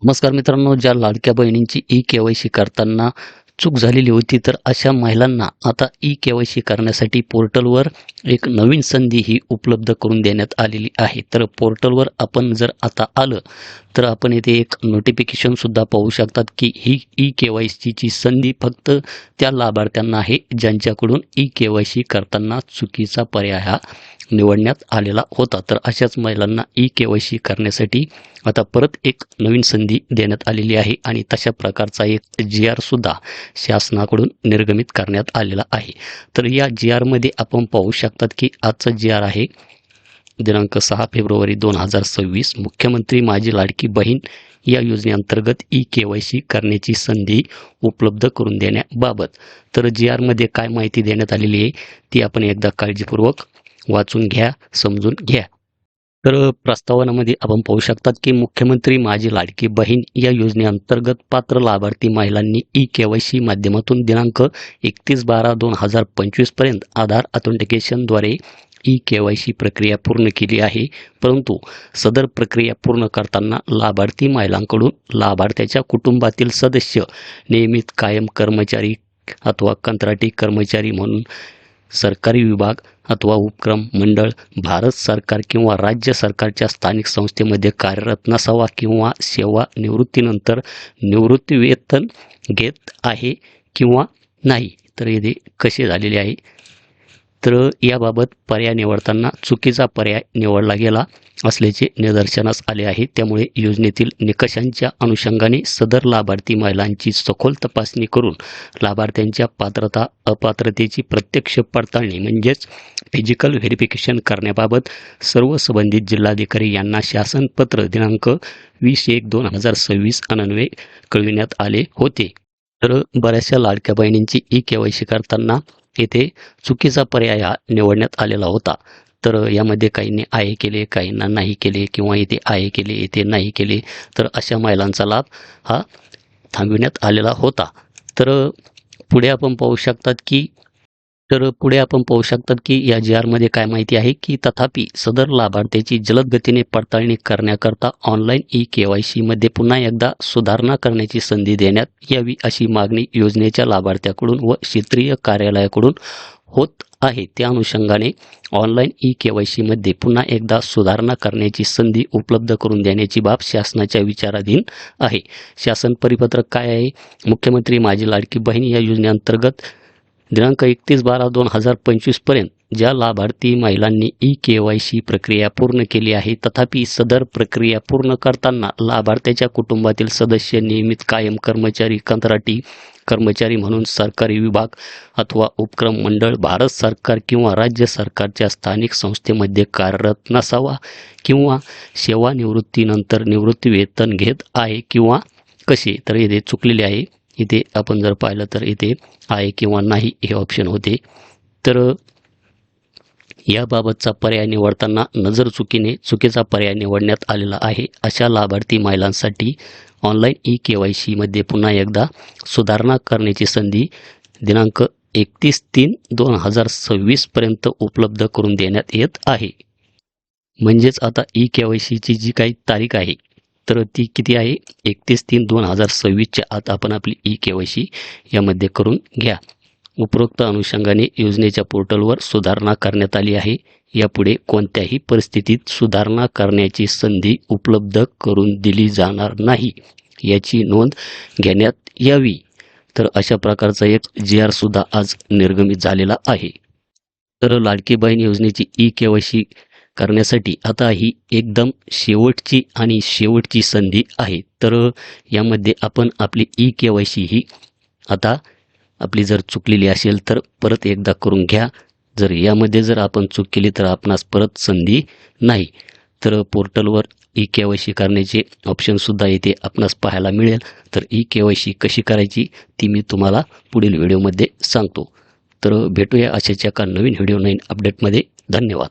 नमस्कार मित्रांनो, ज्या लाडक्या बहिणींची ई-के-वाय-सी करताना चूक झालेली होती, तर अशा महिलांना आता ई-के-वाय-सी करण्यासाठी पोर्टलवर एक नवीन संधी ही उपलब्ध करून देण्यात आलेली आहे. तर पोर्टलवर आपण जर आता आलं, तर आपण येथे एक नोटिफिकेशनसुद्धा पाहू शकतात, की ही ई-के-वाय-सीची संधी फक्त त्या लाभार्थ्यांना आहे, ज्यांच्याकडून ई-के-वाय-सी करताना चुकीचा पर्याय हा निवडण्यात आलेला होता. तर अशाच महिलांना ई-के-वाय-सी करण्यासाठी आता परत एक नवीन संधी देण्यात आलेली आहे आणि तशा प्रकारचा एक जी-आरसुद्धा शासनाकडून निर्गमित करण्यात आलेला आहे. तर या जी-आरमध्ये आपण पाहू शकतात, की आजचा जी-आर आहे दिनांक 6 फेब्रुवारी 2026. मुख्यमंत्री माझी लाडकी बहीण या योजनेअंतर्गत ई-के-वाय-सी करण्याची संधी उपलब्ध करून देण्याबाबत. तर जी-आरमध्ये काय माहिती देण्यात आलेली आहे ती आपण एकदा काळजीपूर्वक वाचून घ्या, समजून घ्या. तर प्रस्तावनामध्ये आपण पाहू शकतात, की मुख्यमंत्री माझी लाडकी बहीण या योजनेअंतर्गत पात्र लाभार्थी महिलांनी ई-के-वाय-सी माध्यमातून दिनांक 31/12/2025 पर्यंत आधार ऑथेंटिकेशनद्वारे ई-के-वाय-सी प्रक्रिया पूर्ण केली आहे. परंतु सदर प्रक्रिया पूर्ण करताना लाभार्थी महिलांकडून लाभार्थ्याच्या कुटुंबातील सदस्य नियमित कायम कर्मचारी अथवा कंत्राटी कर्मचारी म्हणून सरकारी विभाग अथवा उपक्रम मंडळ, भारत सरकार किंवा राज्य सरकारच्या स्थानिक संस्थेमध्ये कार्यरत नसावा किंवा सेवानिवृत्तीनंतर निवृत्तीवेतन घेत आहे किंवा नाही. तर हे कसे झालेले आहे, तर याबाबत पर्याय निवडताना चुकीचा पर्याय निवडला गेला असल्याचे निदर्शनास आले आहे. त्यामुळे योजनेतील निकषांच्या अनुषंगाने सदर लाभार्थी महिलांची सखोल तपासणी करून लाभार्थ्यांच्या पात्रता अपात्रतेची प्रत्यक्ष पडताळणी म्हणजेच फिजिकल व्हेरिफिकेशन करण्याबाबत सर्व संबंधित जिल्हाधिकारी यांना शासनपत्र दिनांक 20/1/2026 अन्वये कळविण्यात आले होते. तर बऱ्याचशा लाडक्या बहिणींची ई-के-वाय-सी करताना येथे चुकीचा पर्याय हा निवडण्यात आलेला होता. तर यामध्ये काहींनी आहे केले, काहींना नाही केले किंवा इथे आहे केले, इथे नाही केले. तर अशा महिलांचा लाभ हा थांबविण्यात आलेला होता. तर पुढे आपण पाहू शकतात, की या जी-आरमध्ये काय माहिती आहे, की तथापि सदर लाभार्थ्याची जलद गतीने पडताळणी करण्याकरता ऑनलाईन ई-के-वाय-सीमध्ये पुन्हा एकदा सुधारणा करण्याची संधी देण्यात यावी अशी मागणी योजनेच्या लाभार्थ्याकडून व क्षेत्रीय कार्यालयाकडून होत आहे. त्या अनुषंगाने ऑनलाईन ई-के-वाय-सीमध्ये पुन्हा एकदा सुधारणा करण्याची संधी उपलब्ध करून देण्याची बाब शासनाच्या विचाराधीन आहे. शासन परिपत्रक काय आहे? मुख्यमंत्री माझी लाडकी बहीण या योजनेअंतर्गत दिनांक 31/12/2025 पर्यंत ज्या लाभार्थी महिलांनी ई-के-वाय-सी प्रक्रिया पूर्ण केली आहे, तथापि सदर प्रक्रिया पूर्ण करताना लाभार्थ्याच्या कुटुंबातील सदस्य नियमित कायम कर्मचारी, कंत्राटी कर्मचारी म्हणून सरकारी विभाग अथवा उपक्रम मंडळ, भारत सरकार किंवा राज्य सरकारच्या स्थानिक संस्थेमध्ये कार्यरत नसावा किंवा सेवानिवृत्तीनंतर निवृत्तीवेतन घेत आहे किंवा कसे. तर इथे चुकलेले आहे. इथे आपण जर पाहिलं तर इथे आहे किंवा नाही हे ऑप्शन होते. तर याबाबतचा पर्याय निवडताना नजरचुकीने चुकीचा पर्याय निवडण्यात आलेला आहे. अशा लाभार्थी महिलांसाठी ऑनलाईन ई-के-वाय-सीमध्ये पुन्हा एकदा सुधारणा करण्याची संधी दिनांक 31/3/2026 पर्यंत उपलब्ध करून देण्यात येत आहे. म्हणजेच आता ई-के-वाय-सीची जी काही तारीख आहे, तर ती किती आहे? 31/3/2026च्या आत आपण आपली ई-के-वाय-सी यामध्ये करून घ्या. उपरोक्त अनुषंगाने योजनेच्या पोर्टलवर सुधारणा करण्यात आली आहे. यापुढे कोणत्याही परिस्थितीत सुधारणा करण्याची संधी उपलब्ध करून दिली जाणार नाही, याची नोंद घेण्यात यावी. तर अशा प्रकारचा एक जी-आरसुद्धा आज निर्गमित झालेला आहे. तर लाडकी बहीण योजनेची ई-के-वाय-सी करण्यासाठी आता ही एकदम शेवटची संधी आहे. तर यामध्ये आपण आपली ई-के-वाय-सी ही आता आपली जर चुकलेली असेल तर परत एकदा करून घ्या. जर आपण चूक केली तर आपणास परत संधी नाही. तर पोर्टलवर ई-के-वाय-सी करण्याचे ऑप्शनसुद्धा इथे आपणास पाहायला मिळेल. तर ई-के-वाय-सी कशी करायची ती मी तुम्हाला पुढील व्हिडिओमध्ये सांगतो. तर भेटूया अशाच एका नवीन व्हिडिओ, नवीन अपडेटमध्ये. धन्यवाद.